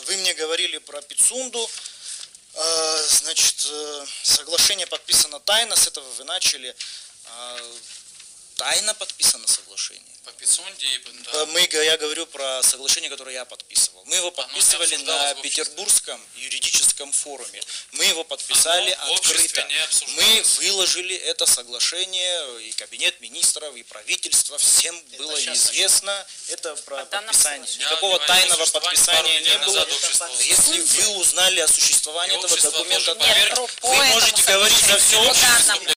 Вы мне говорили про Пицунду. Значит, соглашение подписано тайно, с этого вы начали. Тайно подписано соглашение. По Пицунде, да. Я говорю про соглашение, которое я подписывал. Мы его подписывали на Петербургском юридическом форуме. Мы его подписали открыто. Мы выложили это соглашение, и кабинет министров, и правительство, всем было известно это про подписание. Никакого тайного подписания не было. Если вы узнали о существовании этого документа, вы можете говорить за все общество.